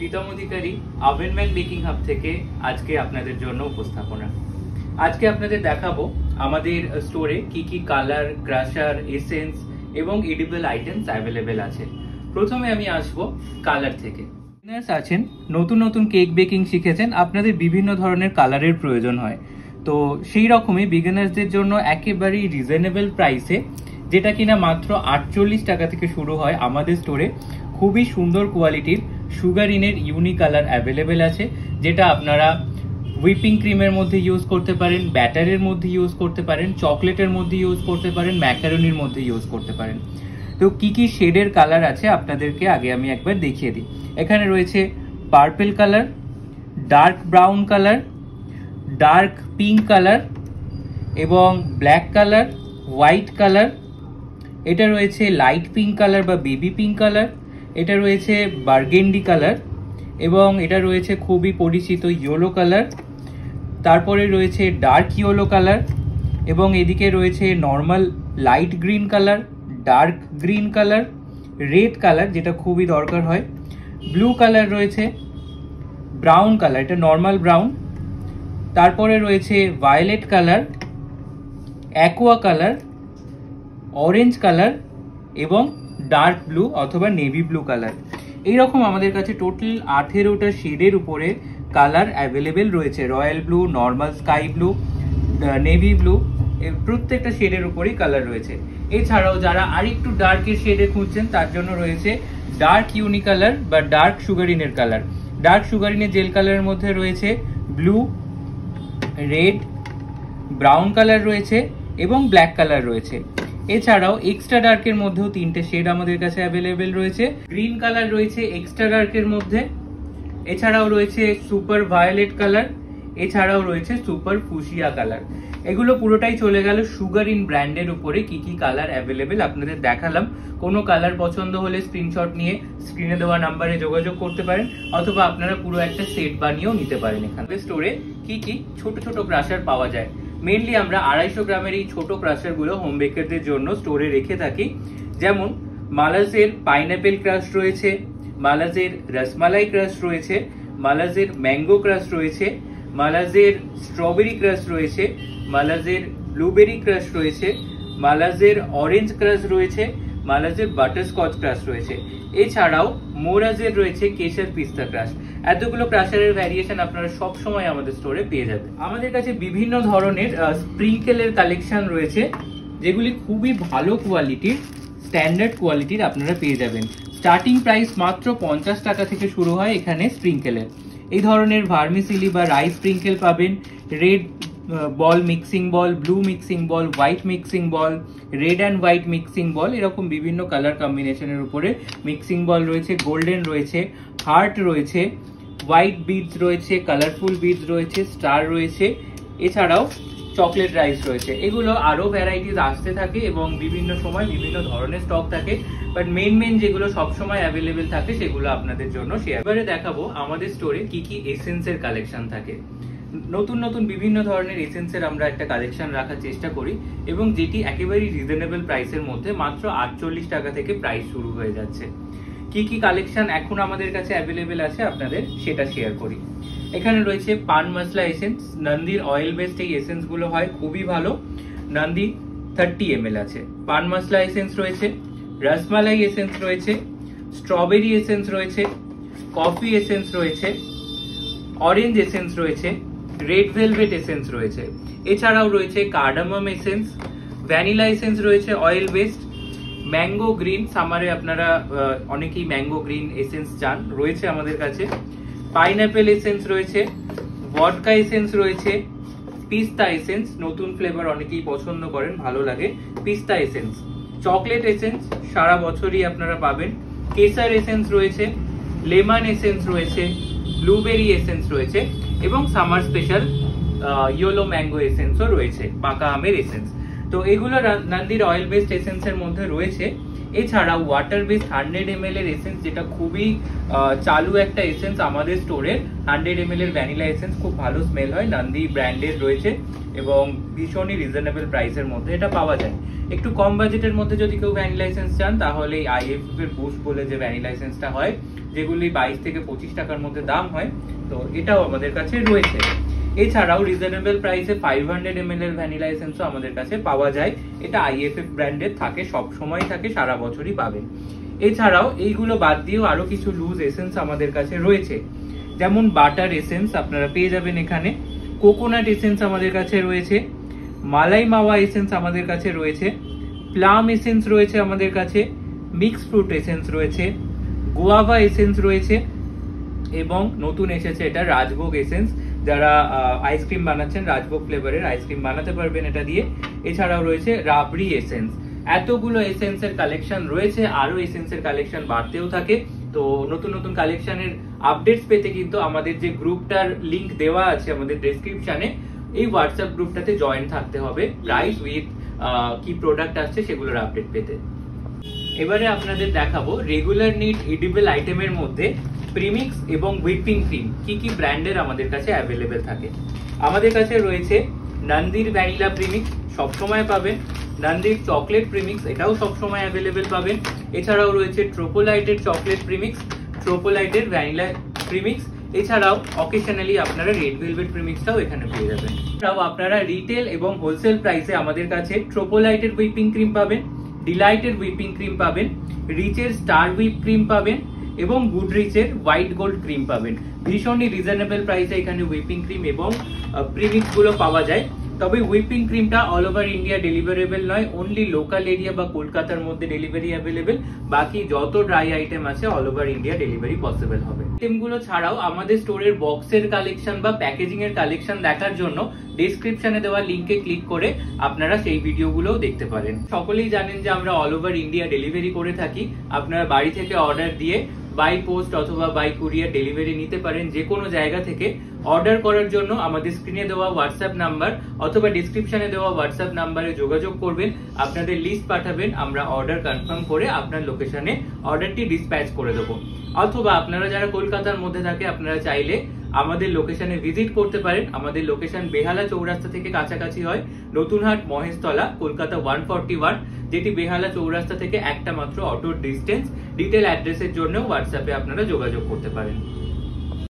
প্রীতম অধিকারী ওভেনম্যান baking hub থেকে আজকে আপনাদের জন্য উপস্থাপনা। আজকে আপনাদের দেখাবো আমাদের স্টোরে কি কি কালার, ক্রাশার, এসেন্স এবং এডিবল আইটেমস অ্যাভেলেবেল আছে। প্রথমে আমি আসবো কালার থেকে। বিগিনার্স আছেন, নতুন নতুন কেক বেকিং শিখেছেন, আপনাদের বিভিন্ন ধরনের কালারের প্রয়োজন হয়। তো সেই রকমই বিগিনার্সদের জন্য একেবারেই রিজনেবল প্রাইসে, যেটা কিনা মাত্র 48 টাকা থেকে শুরু হয় আমাদের স্টোরে, খুবই সুন্দর কোয়ালিটির সুগার ইনের ইউনিক কালার অ্যাভেলেবেল আছে, যেটা আপনারা হুইপিং ক্রিমের মধ্যে ইউজ করতে পারেন, ব্যাটারের মধ্যে ইউজ করতে পারেন, চকলেটের মধ্যে ইউজ করতে পারেন, ম্যাকারনির মধ্যে ইউজ করতে পারেন। তো কি কি শেডের কালার আছে আপনাদেরকে আগে আমি একবার দেখিয়ে দিই। এখানে রয়েছে purple colour, dark brown colour, dark pink colour এবং ব্ল্যাক কালার, হোয়াইট কালার। এটা রয়েছে লাইট পিঙ্ক কালার বা বেবি পিঙ্ক কালার। এটা রয়েছে বার্গেন্ডি কালার এবং এটা রয়েছে খুবই পরিচিত ইয়েলো কালার। তারপরে রয়েছে ডার্ক ইয়েলো কালার এবং এদিকে রয়েছে normal light green colour, dark green colour, red colour যেটা খুবই দরকার হয়, ব্লু কালার রয়েছে, ব্রাউন কালার এটা নর্মাল ব্রাউন, তারপরে রয়েছে violet colour, aqua colour, orange colour এবং ডার্ক ব্লু অথবা নেভি ব্লু কালার। এইরকম আমাদের কাছে টোটাল 18টা শেডের উপরে কালার অ্যাভেলেবেল রয়েছে। Royal blue, normal sky blue, navy blue, প্রত্যেকটা শেডের উপরেই কালার রয়েছে। এছাড়াও যারা আরেকটু ডার্কের শেডে খুঁজছেন তার জন্য রয়েছে ডার্ক ইউনি কালার বা ডার্ক সুগারিনের কালার। ডার্ক সুগারিনের জেল কালারের মধ্যে রয়েছে ব্লু, রেড, ব্রাউন কালার রয়েছে এবং ব্ল্যাক কালার রয়েছে। এছাড়াও এক্সট্রা ডার্কের মধ্যেও 3টে শেড আমাদের কাছে অ্যাভেলেবেল রয়েছে। গ্রিন কালার রয়েছে এক্সট্রা ডার্কের মধ্যে, এছাড়াও রয়েছে সুপার ভায়োলেট কালার, এছাড়াও রয়েছে সুপার ফুশিয়া কালার। এগুলো পুরোটাই চলে গেল সুগার ইন ব্র্যান্ডের উপরে কি কি কালার অ্যাভেলেবেল আপনাদের দেখালাম। কোনো কালার পছন্দ হলে স্ক্রিনশট নিয়ে স্ক্রিনে দেওয়া নাম্বারে যোগাযোগ করতে পারেন, অথবা আপনারা পুরো একটা সেট বানিয়েও নিতে পারেন। এখানে স্টোরে কি কি ছোট ছোট ক্রাশার পাওয়া যায়। মেনলি আমরা 250 গ্রামের এই ছোট ক্রাশারগুলো হোম বেকারদের জন্য স্টোরে রেখে থাকি। যেমন মালাজের পাইনাপেল ক্রাশ রয়েছে, মালাজের রসমালাই ক্রাশ রয়েছে, মালাজের ম্যাঙ্গো ক্রাশ রয়েছে, মালাজের স্ট্রবেরি ক্রাশ রয়েছে, মালাজের ব্লুবেরি ক্রাশ রয়েছে, মালাজের অরেঞ্জ ক্রাশ রয়েছে, মালাজের বাটারস্কচ ক্রাশ রয়েছে। এছাড়াও মোরাজের রয়েছে কেশর পিস্তা ক্রাশ। এতগুলো ক্রাশারের ভ্যারিয়েশন আপনারা সব সময় আমাদের স্টোরে পেয়ে যাবেন। আমাদের কাছে বিভিন্ন ধরনের স্প্রিঙ্কেলের কালেকশন রয়েছে, যেগুলি খুবই ভালো কোয়ালিটির, স্ট্যান্ডার্ড কোয়ালিটির আপনারা পেয়ে যাবেন। স্টার্টিং প্রাইস মাত্র 50 টাকা থেকে শুরু হয় এখানে স্প্রিঙ্কেলের। এই ধরনের ভার্মিসিলি বা রাইস স্প্রিঙ্কেল পাবেন, red bowl mixing bowl, blue mixing bowl, white mixing bowl, red and white mixing bowl, এরকম বিভিন্ন কালার কম্বিনেশনের উপরে মিক্সিং বল রয়েছে। গোল্ডেন রয়েছে, হার্ট রয়েছে, হোয়াইট বিডস রয়েছে, কালারফুল বিডস রয়েছে, স্টার রয়েছে, এছাড়াও চকলেট রাইস রয়েছে। এগুলো আরও ভ্যারাইটিস আসতে থাকে এবং বিভিন্ন সময় বিভিন্ন ধরনের স্টক থাকে, বাট মেন যেগুলো সবসময় অ্যাভেলেবেল থাকে সেগুলো আপনাদের জন্য শেয়ার। এবারে দেখাবো আমাদের স্টোরে কি কি এসেন্সের কালেকশন থাকে। নতুন নতুন বিভিন্ন ধরনের এসেন্সের আমরা একটা কালেকশন রাখার চেষ্টা করি, এবং যেটি একেবারেই রিজনেবল প্রাইসের মধ্যে, মাত্র 48 টাকা থেকে প্রাইস শুরু হয়ে যাচ্ছে। কি কি কালেকশন এখন আমাদের কাছে অ্যাভেলেবেল আছে আপনাদের সেটা শেয়ার করি। এখানে রয়েছে পান মশলা এসেন্স। নন্দীর অয়েল বেসড এই এসেন্স গুলো হয় খুবই ভালো। নন্দী 30 ml আছে। পান মশলা এসেন্স রয়েছে, রসমালাই এসেন্স রয়েছে, স্ট্রবেরি এসেন্স রয়েছে, কফি এসেন্স রয়েছে, অরেঞ্জ এসেন্স রয়েছে, রেড ভেলভেট এসেন্স রয়েছে। এছাড়াও রয়েছে কার্ডামাম এসেন্স, ভ্যানিলা এসেন্স রয়েছে অয়েল বেসড, ম্যাঙ্গো গ্রিন, সামারে আপনারা অনেকেই ম্যাঙ্গো গ্রিন এসেন্স চান, রয়েছে আমাদের কাছে। পাইনাপেল এসেন্স রয়েছে, ভডকা এসেন্স রয়েছে, পিস্তা এসেন্স, নতুন ফ্লেভার অনেকেই পছন্দ করেন, ভালো লাগে পিস্তা এসেন্স। চকলেট এসেন্স সারা বছরই আপনারা পাবেন। কেসার এসেন্স রয়েছে, লেমন এসেন্স রয়েছে, ব্লুবেরি এসেন্স রয়েছে এবং সামার স্পেশাল ইয়েলো ম্যাঙ্গো এসেন্সও রয়েছে, পাকা আমের এসেন্স। তো এগুলো নন্দীর অয়েল বেসড এসেন্সের মধ্যে রয়েছে। এছাড়াও ওয়াটার বেস 100 ml এর এসেন্স, যেটা খুবই চালু একটা এসেন্স আমাদের স্টোরের। 100 ml এর ভ্যানিলা এসেন্স খুব ভালো স্মেল হয়, নন্দী ব্র্যান্ডের রয়েছে এবং ভীষণই রিজনেবল প্রাইসের মধ্যে এটা পাওয়া যায়। একটু কম বাজেটের মধ্যে যদি কেউ ভ্যানিলা এসেন্স চান, তাহলে এই আইএফএফ এর বুস্ট বলে যে ভ্যানিলা এসেন্সটা হয়, যেগুলি 22 থেকে 25 টাকার মধ্যে দাম হয়, তো এটাও আমাদের কাছে রয়েছে। এছাড়াও রিজনেবল প্রাইসে 500 ml এর ভ্যানিলা এসেন্সও আমাদের কাছে পাওয়া যায়। এটা আইএফএফ ব্র্যান্ডের থাকে, সব সময় থাকে, সারা বছরই পাবেন। এছাড়াও এইগুলো বাদ দিয়েও আরো কিছু লুজ এসেন্স আমাদের কাছে রয়েছে, যেমন বাটার এসেন্স আপনারা পেয়ে যাবেন এখানে, কোকোনাট এসেন্স আমাদের কাছে রয়েছে, মালাই মাওয়া এসেন্স আমাদের কাছে রয়েছে, প্লাম এসেন্স রয়েছে আমাদের কাছে, মিক্স ফ্রুট এসেন্স রয়েছে, গুয়াভা এসেন্স রয়েছে এবং নতুন এসেছে এটা রাজভোগ এসেন্স। যারা আইসক্রিম বানাচ্ছেন, রাজভোগ ফ্লেভারের আইসক্রিম বানাতে পারবেন এটা দিয়ে। এছাড়াও রয়েছে রাবড়ি এসেন্স। এতগুলো এসেন্সের কালেকশন রয়েছে, আরো এসেন্সের কালেকশন বাড়তেও থাকে। তো নতুন নতুন কালেকশনের আপডেটস পেতে কিন্তু আমাদের যে গ্রুপটার লিংক দেওয়া আছে আমাদের ডেসক্রিপশনে, এই হোয়াটসঅ্যাপ গ্রুপটাতে জয়েন থাকতে হবে, প্রাইস উইথ কি প্রোডাক্ট আসছে সেগুলোর আপডেট পেতে। এবারে আপনাদের দেখাবো রেগুলার নিড এডিবল আইটেমের মধ্যে প্রিমিক্স এবং হুইপিং ক্রিম কি কি ব্র্যান্ডের আমাদের কাছে অ্যাভেলেবেল থাকে। আমাদের কাছে রয়েছে নন্দীর ভ্যানিলা প্রিমিক্স, সবসময় পাবেন। নন্দীর চকলেট প্রিমিক্স, এটাও সবসময় অ্যাভেলেবেল পাবেন। এছাড়াও রয়েছে ট্রোপোলাইটের চকলেট প্রিমিক্স, ট্রোপোলাইটের ভ্যানিলা প্রিমিক্স। এছাড়াও অকেশনালি আপনারা রেড ভেলভেট প্রিমিক্সটাও এখানে পেয়ে যাবেন। এছাড়াও আপনারা রিটেল এবং হোলসেল প্রাইসে আমাদের কাছে ট্রোপোলাইটের হুইপিং ক্রিম পাবেন, ডিলাইটের হুইপিং ক্রিম পাবেন, রিচের স্টার হুইপ ক্রিম পাবেন এবং গুডরিচের হোয়াইট গোল্ড ক্রিম পাবেন। ভীষণই রিজনেবল প্রাইসে এখানে হুইপিং ক্রিম এবং প্রিমিক্স গুলো পাওয়া যায়। তবে হুইপিং ক্রিমটা অল ওভার ইন্ডিয়া ডেলিভারেবল নয়, অনলি লোকাল এরিয়া বা কলকাতার মধ্যে ডেলিভারি অ্যাভেলেবেল। বাকি যত ড্রাই আইটেম আছে all over India delivery possible হবে। আইটেমগুলো ছাড়াও আমাদের স্টোরের বক্সের কালেকশন বা প্যাকেজিং এর কালেকশন দেখার জন্য ডেসক্রিপশনে দেওয়া লিংকে ক্লিক করে আপনারা সেই ভিডিওগুলোও দেখতে পারেন। সকলেই জানেন যে আমরা অল ওভার ইন্ডিয়া ডেলিভারি করে থাকি। আপনারা বাড়ি থেকে অর্ডার দিয়ে বাই পোস্ট অথবা বাই কুরিয়ার ডেলিভারি নিতে পারেন যে কোনো জায়গা থেকে। অর্ডার করার জন্য আমাদের স্ক্রিনে দেওয়া হোয়াটসঅ্যাপ নাম্বার অথবা ডিসক্রিপশনে দেওয়া হোয়াটসঅ্যাপ নাম্বারে যোগাযোগ করবেন, আপনাদের লিস্ট পাঠাবেন, আমরা অর্ডার কনফার্ম করে আপনার লোকেশনে অর্ডারটি ডিসপ্যাচ করে দেবো। অথবা আপনারা যারা কলকাতার মধ্যে থাকে, আপনারা চাইলে আমাদের লোকেশনে ভিজিট করতে পারেন। আমাদের লোকেশন বেহালা চৌরাস্তা থেকে কাছাকাছি হয়, নতুনহাট মহেশতলা, কলকাতা 141, যেটি বেহালা চৌরাস্তা থেকে একটা মাত্র অটোর ডিস্টেন্স। ডিটেল অ্যাড্রেসের জন্য হোয়াটসঅ্যাপে আপনারা যোগাযোগ করতে পারেন।